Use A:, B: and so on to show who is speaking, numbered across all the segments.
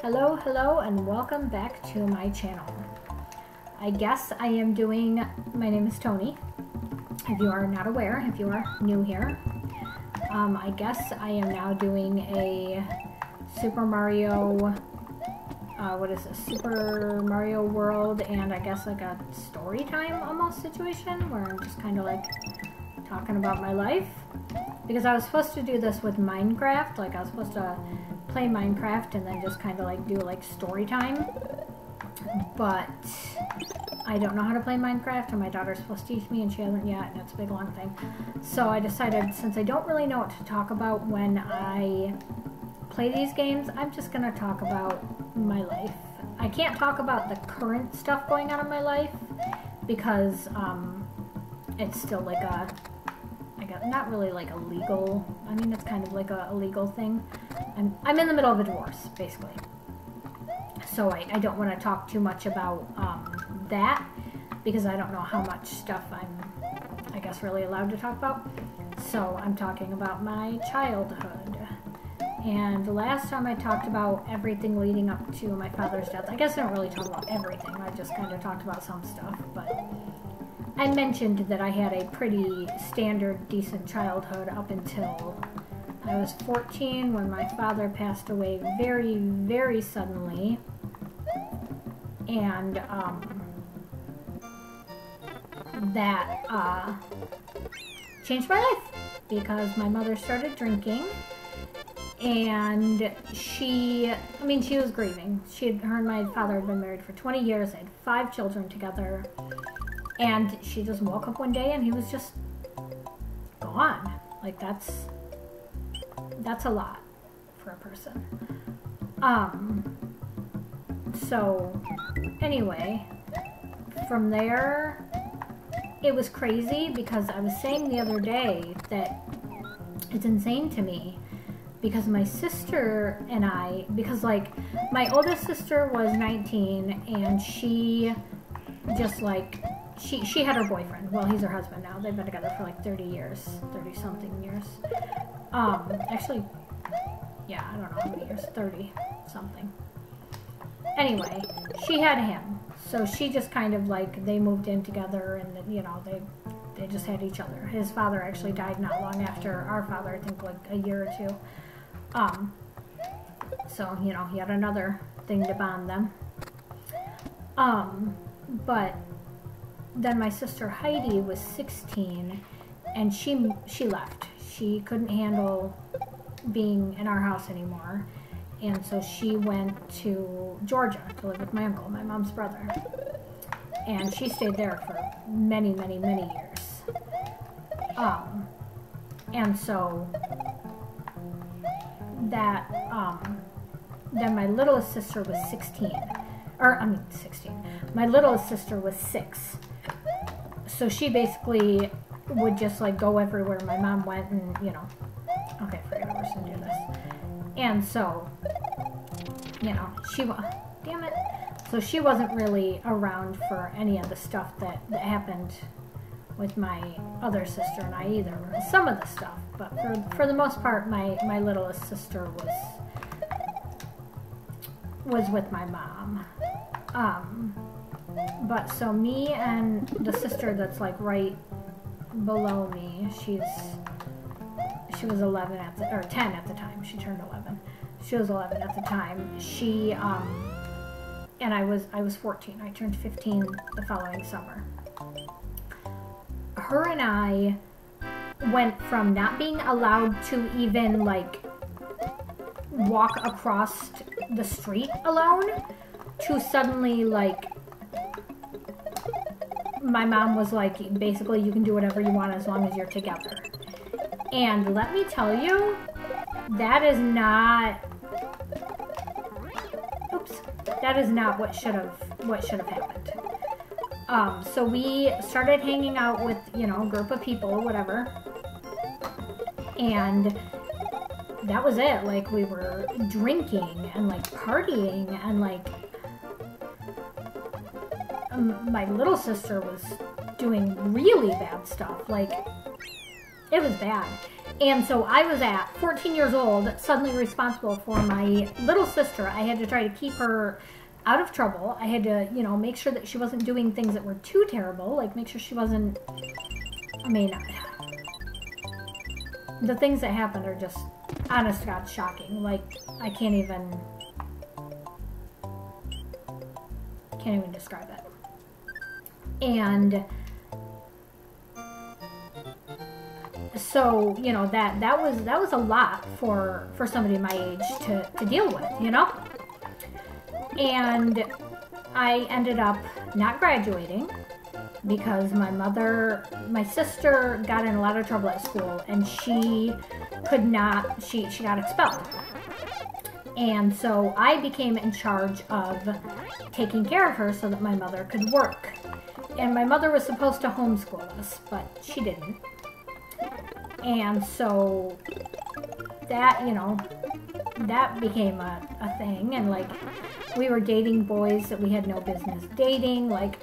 A: Hello, and welcome back to my channel. I guess I am doing, my name is Tony, if you are not aware, if you are new here. I guess I am now doing a Super Mario, what is this, Super Mario World, and I guess like a story time almost situation, where I'm just kind of like talking about my life. Because I was supposed to do this with Minecraft, like I was supposed to play Minecraft and then just kind of like do like story time, but I don't know how to play Minecraft and my daughter's supposed to teach me and she hasn't yet, and it's a big long thing. So I decided, since I don't really know what to talk about when I play these games, I'm just gonna talk about my life. I can't talk about the current stuff going on in my life because it's still like a, not really like a legal, I mean it's kind of like a legal thing. I'm in the middle of a divorce, basically. So I don't want to talk too much about that, because I don't know how much stuff I'm, I guess, really allowed to talk about. So I'm talking about my childhood. And the last time I talked about everything leading up to my father's death, I guess I don't really talk about everything, I just kind of talked about some stuff, but I mentioned that I had a pretty standard, decent childhood up until I was 14 when my father passed away very, very suddenly. And that changed my life because my mother started drinking, and she was grieving. Her and my father had been married for 20 years, they had 5 children together. And she just woke up one day and he was just gone. Like that's a lot for a person. So anyway, from there, it was crazy because I was saying the other day that it's insane to me because my sister and I, because like my oldest sister was 19 and she just like, she had her boyfriend. Well, he's her husband now. They've been together for like 30 years, 30-something years. Actually, yeah, I don't know how many years, 30-something. Anyway, she had him. So she just kind of like, they moved in together and, you know, they just had each other. His father actually died not long after our father, I think like a year or two. So, you know, he had another thing to bond them. But then my sister Heidi was 16 and she left. She couldn't handle being in our house anymore, and so she went to Georgia to live with my uncle, my mom's brother, and she stayed there for many, many, many years. And so that then my littlest sister was 16, my littlest sister was 6. So she basically would just like go everywhere my mom went, and you know, okay, forget it, we're just gonna do this. And so, you know, damn it. So she wasn't really around for any of the stuff that happened with my other sister and I either. Some of the stuff, but for the most part, my littlest sister was with my mom. But so me and the sister that's like right below me, she was 11 or 10 at the time. She turned 11. She was 11 at the time. She and I was 14. I turned 15 the following summer. Her and I went from not being allowed to even like walk across the street alone to suddenly like my mom was like, basically you can do whatever you want as long as you're together. And let me tell you, that is not what should have happened. So we started hanging out with, you know, a group of people, whatever, and that was it. Like, we were drinking and like partying, and like my little sister was doing really bad stuff. Like, it was bad. And so I was at 14 years old, suddenly responsible for my little sister. I had to try to keep her out of trouble. I had to, you know, make sure that she wasn't doing things that were too terrible, like make sure she wasn't, I mean, the things that happened are just, honest to God, shocking. Like, I can't even describe it. And so, you know, that was a lot for somebody my age to deal with, you know? And I ended up not graduating because my sister got in a lot of trouble at school, and she got expelled. And so I became in charge of taking care of her so that my mother could work. And my mother was supposed to homeschool us, but she didn't. And so that, you know, that became a thing. And like, we were dating boys that we had no business dating. Like,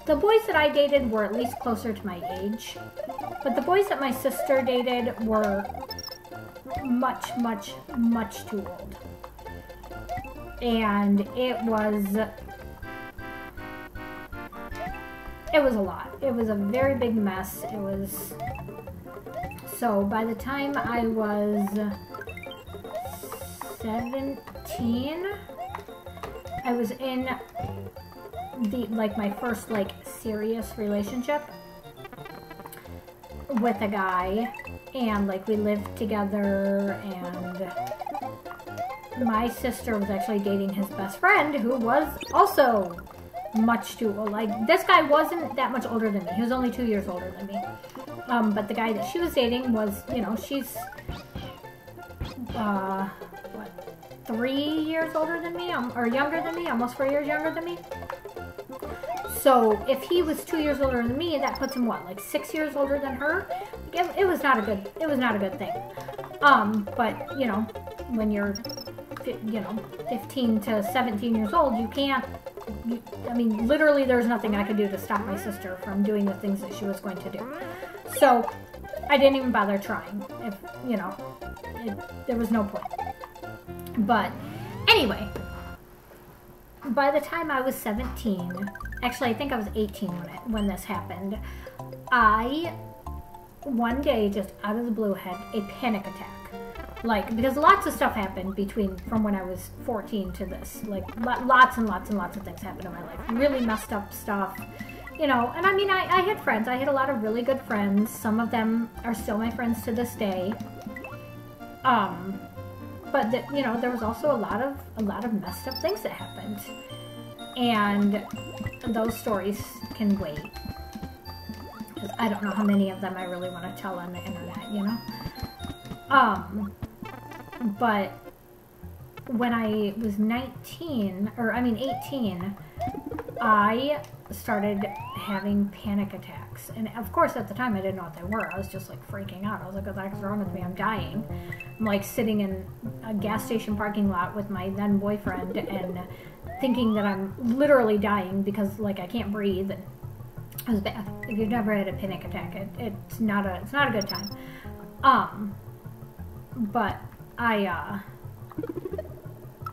A: the boys that I dated were at least closer to my age. But the boys that my sister dated were much, much, much too old. And it was a lot. It was a very big mess. It was, so by the time I was 17, I was in my first serious relationship with a guy, and like we lived together, and my sister was actually dating his best friend, who was also much too old. Like, this guy wasn't that much older than me. He was only 2 years older than me. But the guy that she was dating was, you know, she's, 3 years older than me, or younger than me, almost 4 years younger than me. So if he was 2 years older than me, that puts him what, like 6 years older than her? It was not a good thing. But you know, when you're, you know, 15 to 17 years old, you can't. I mean, literally, there's nothing I could do to stop my sister from doing the things that she was going to do. So I didn't even bother trying. If you know, there was no point. But anyway, by the time I was 17, actually I think I was 18 when this happened, I one day, just out of the blue, had a panic attack. Like, because lots of stuff happened from when I was 14 to this. Like, lots and lots and lots of things happened in my life. Really messed up stuff. You know, and I mean, I had friends. I had a lot of really good friends. Some of them are still my friends to this day. But you know, there was also a lot of messed up things that happened. And those stories can wait. Because I don't know how many of them I really want to tell on the internet, you know? But when I was 18, I started having panic attacks. And of course, at the time, I didn't know what they were. I was just like freaking out. I was like, what the heck's wrong with me? I'm dying. I'm like sitting in a gas station parking lot with my then boyfriend and thinking that I'm literally dying because like I can't breathe. It was bad. If you've never had a panic attack, it's not a good time. But I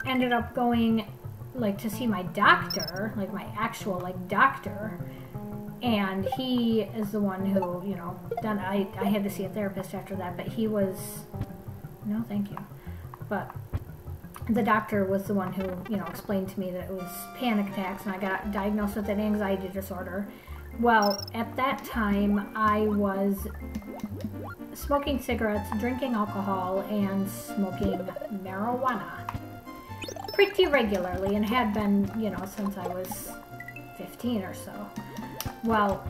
A: ended up going like to see my doctor, like my actual doctor, and he is the one who, you know, then I had to see a therapist after that, but he was, no thank you, but the doctor was the one who, you know, explained to me that it was panic attacks, and I got diagnosed with an anxiety disorder. Well, at that time, I was smoking cigarettes, drinking alcohol, and smoking marijuana pretty regularly, and had been, you know, since I was 15 or so. Well,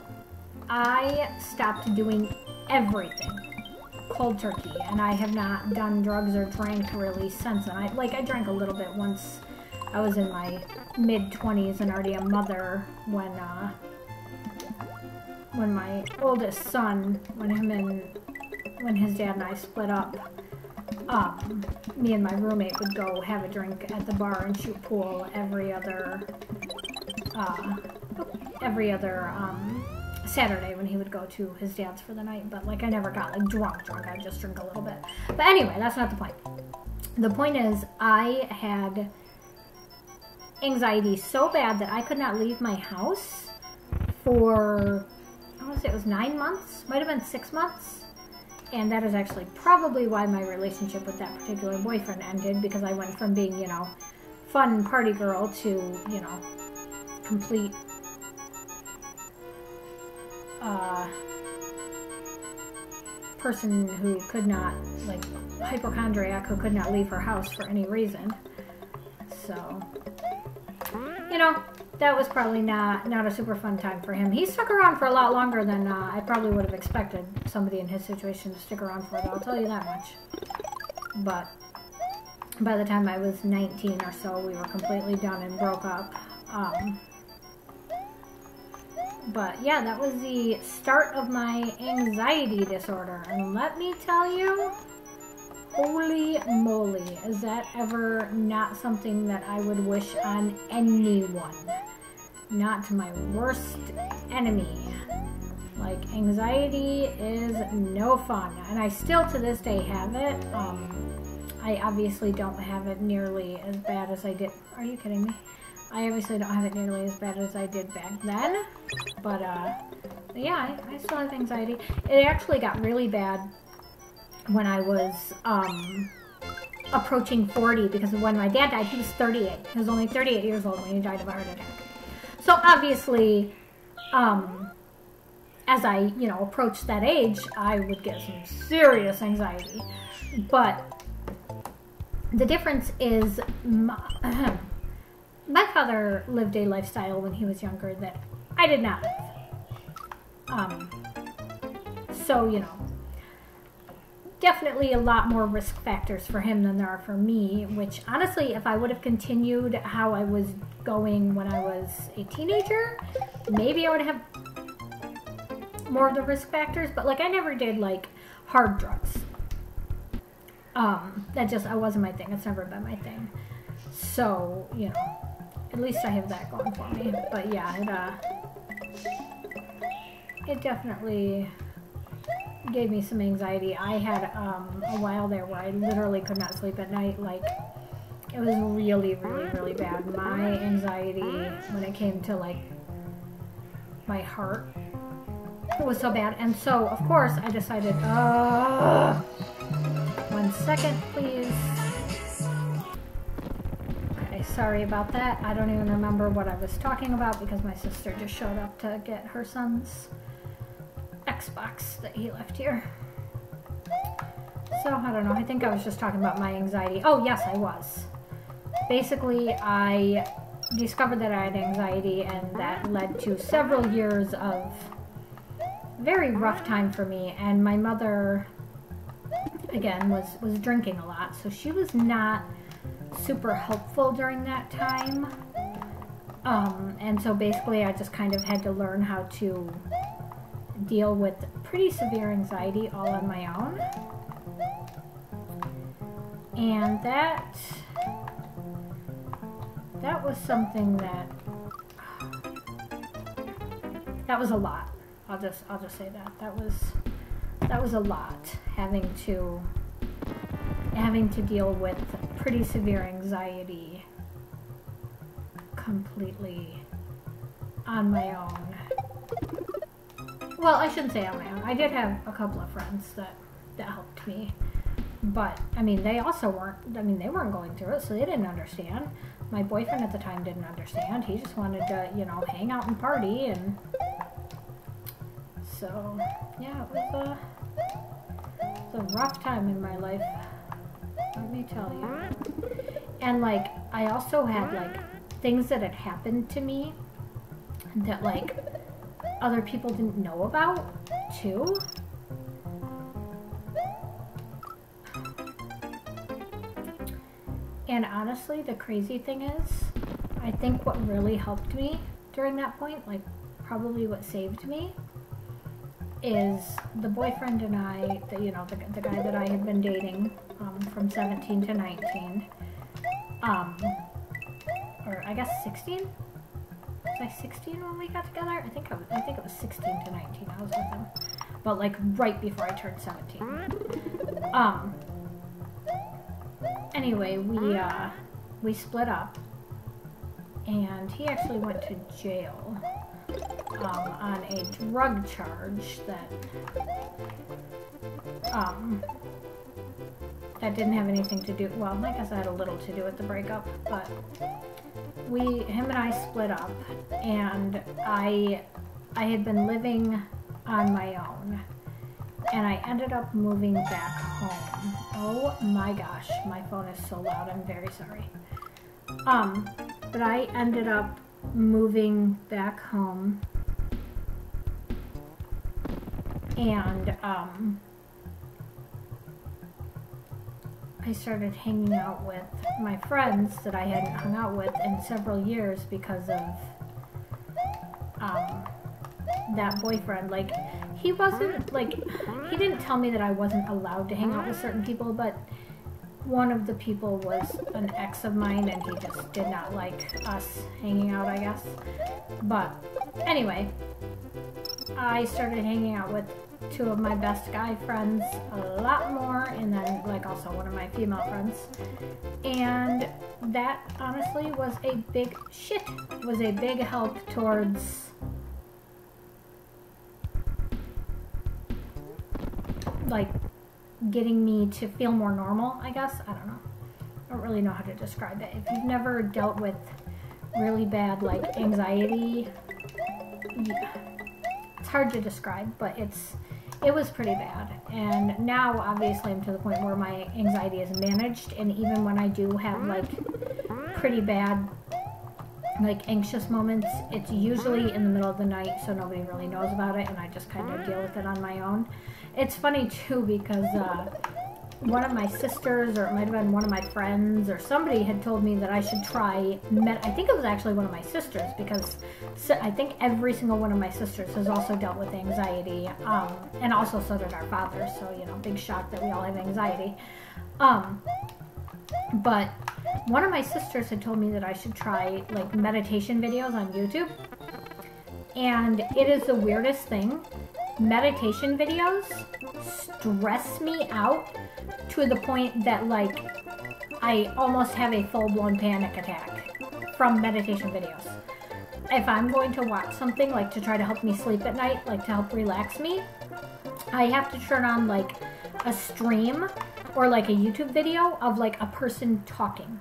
A: I stopped doing everything cold turkey, and I have not done drugs or drank really since. And I drank a little bit once I was in my mid-20s and already a mother when my oldest son, when his dad and I split up, me and my roommate would go have a drink at the bar and shoot pool every other Saturday when he would go to his dad's for the night, but like I never got like drunk. I'd just drink a little bit. But anyway, that's not the point. The point is I had anxiety so bad that I could not leave my house for, I want to say it was 9 months, might have been 6 months. And that is actually probably why my relationship with that particular boyfriend ended, because I went from being, you know, fun party girl to, you know, complete person who could not, like, hypochondriac who could not leave her house for any reason. So, you know, that was probably not a super fun time for him. He stuck around for a lot longer than I probably would have expected somebody in his situation to stick around for, though, I'll tell you that much. But by the time I was 19 or so, we were completely done and broke up. But yeah, that was the start of my anxiety disorder. And let me tell you, holy moly, is that ever not something that I would wish on anyone. Not my worst enemy. Like, anxiety is no fun. And I still to this day have it. I obviously don't have it nearly as bad as I did. Are you kidding me? I obviously don't have it nearly as bad as I did back then. But yeah, I still have anxiety. It actually got really bad when I was approaching 40, because when my dad died, he was 38. He was only 38 years old when he died of a heart attack. So obviously, as I, you know, approached that age, I would get some serious anxiety. But the difference is, my father lived a lifestyle when he was younger that I did not live. So, you know, definitely a lot more risk factors for him than there are for me, which honestly, if I would have continued how I was going when I was a teenager, maybe I would have more of the risk factors, but like I never did like hard drugs. That just, that wasn't my thing. It's never been my thing. So, you know, at least I have that going for me. But yeah, it definitely gave me some anxiety. I had a while there where I literally could not sleep at night. Like, it was really, really, really bad. My anxiety when it came to like my heart was so bad. And so, of course, I decided, 1 second, please. Okay, sorry about that. I don't even remember what I was talking about because my sister just showed up to get her son's Xbox that he left here. So, I don't know. I think I was just talking about my anxiety. Oh, yes, I was. Basically, I discovered that I had anxiety, and that led to several years of very rough time for me. And my mother, again, was drinking a lot, so she was not super helpful during that time. And so basically I just kind of had to learn how to deal with pretty severe anxiety all on my own. And that was something that was a lot. I'll just say that was a lot, having to deal with pretty severe anxiety completely on my own. Well, I shouldn't say on my own. I did have a couple of friends that helped me, but I mean, they also weren't. I mean, they weren't going through it, so they didn't understand. My boyfriend at the time didn't understand. He just wanted to, you know, hang out and party, and so yeah, it was a rough time in my life, let me tell you. And like, I also had like things that had happened to me that like other people didn't know about too. And honestly, the crazy thing is, I think what really helped me during that point, like probably what saved me, is the boyfriend and I, you know, the guy that I had been dating from 17 to 19, or I guess 16? I 16 when we got together? I think it was 16 to 19 I was with him. But like right before I turned 17. Anyway, we split up, and he actually went to jail on a drug charge that that didn't have anything to do, well, I guess it had a little to do with the breakup, but him and I split up, and I had been living on my own, and I ended up moving back home. Oh my gosh, my phone is so loud, I'm very sorry. But I ended up moving back home, and I started hanging out with my friends that I hadn't hung out with in several years because of that boyfriend. Like, he wasn't, like, he didn't tell me that I wasn't allowed to hang out with certain people, but one of the people was an ex of mine, and he just did not like us hanging out, I guess. But anyway, I started hanging out with two of my best guy friends a lot more, and then like also one of my female friends, and that honestly was a big help towards like getting me to feel more normal, I guess. I don't know. I don't really know how to describe it. If you've never dealt with really bad like anxiety, it's hard to describe, but it was pretty bad. And now obviously I'm to the point where my anxiety is managed, and even when I do have like pretty bad like anxious moments, it's usually in the middle of the night, so nobody really knows about it, and I just kind of deal with it on my own. It's funny too, because one of my sisters, or it might have been one of my friends, or somebody had told me that I should try I think it was actually one of my sisters, because I think every single one of my sisters has also dealt with anxiety, and also so did our father, so, you know, big shock that we all have anxiety. But one of my sisters had told me that I should try like meditation videos on YouTube, and it is the weirdest thing. Meditation videos stress me out to the point that like I almost have a full-blown panic attack from meditation videos. If I'm going to watch something like to try to help me sleep at night, like to help relax me, I have to turn on like a stream or like a YouTube video of like a person talking.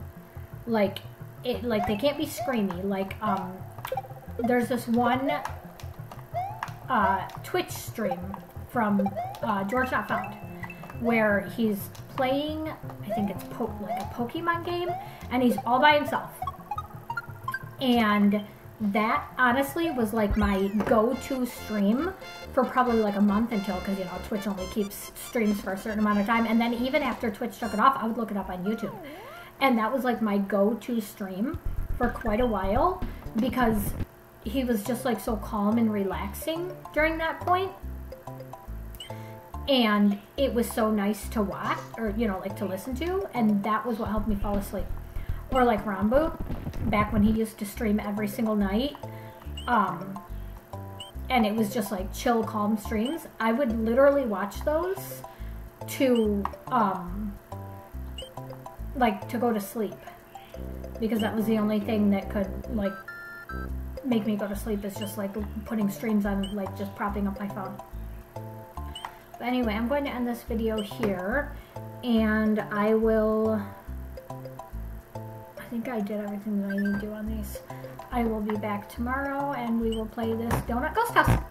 A: Like they can't be screamy. Like there's this one Twitch stream from George Not Found, where he's playing, I think it's like a Pokemon game, and he's all by himself. And that honestly was like my go-to stream for probably like a month, until, because, you know, Twitch only keeps streams for a certain amount of time, and then even after Twitch took it off, I would look it up on YouTube. And that was like my go-to stream for quite a while, because he was just like so calm and relaxing during that point. And it was so nice to watch, or, you know, like to listen to, and that was what helped me fall asleep. Or like Rambo, back when he used to stream every single night, and it was just like chill, calm streams. I would literally watch those to, like, to go to sleep, because that was the only thing that could, like, make me go to sleep, is just like putting streams on, like just propping up my phone. But anyway, I'm going to end this video here, and I think I did everything that I need to do on these. I will be back tomorrow, and we will play this Donut Ghost House.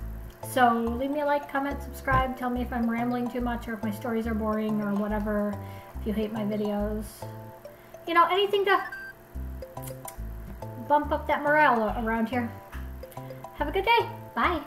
A: So leave me a like, comment, subscribe, tell me if I'm rambling too much, or if my stories are boring, or whatever, if you hate my videos. You know, anything to bump up that morale around here. Have a good day. Bye.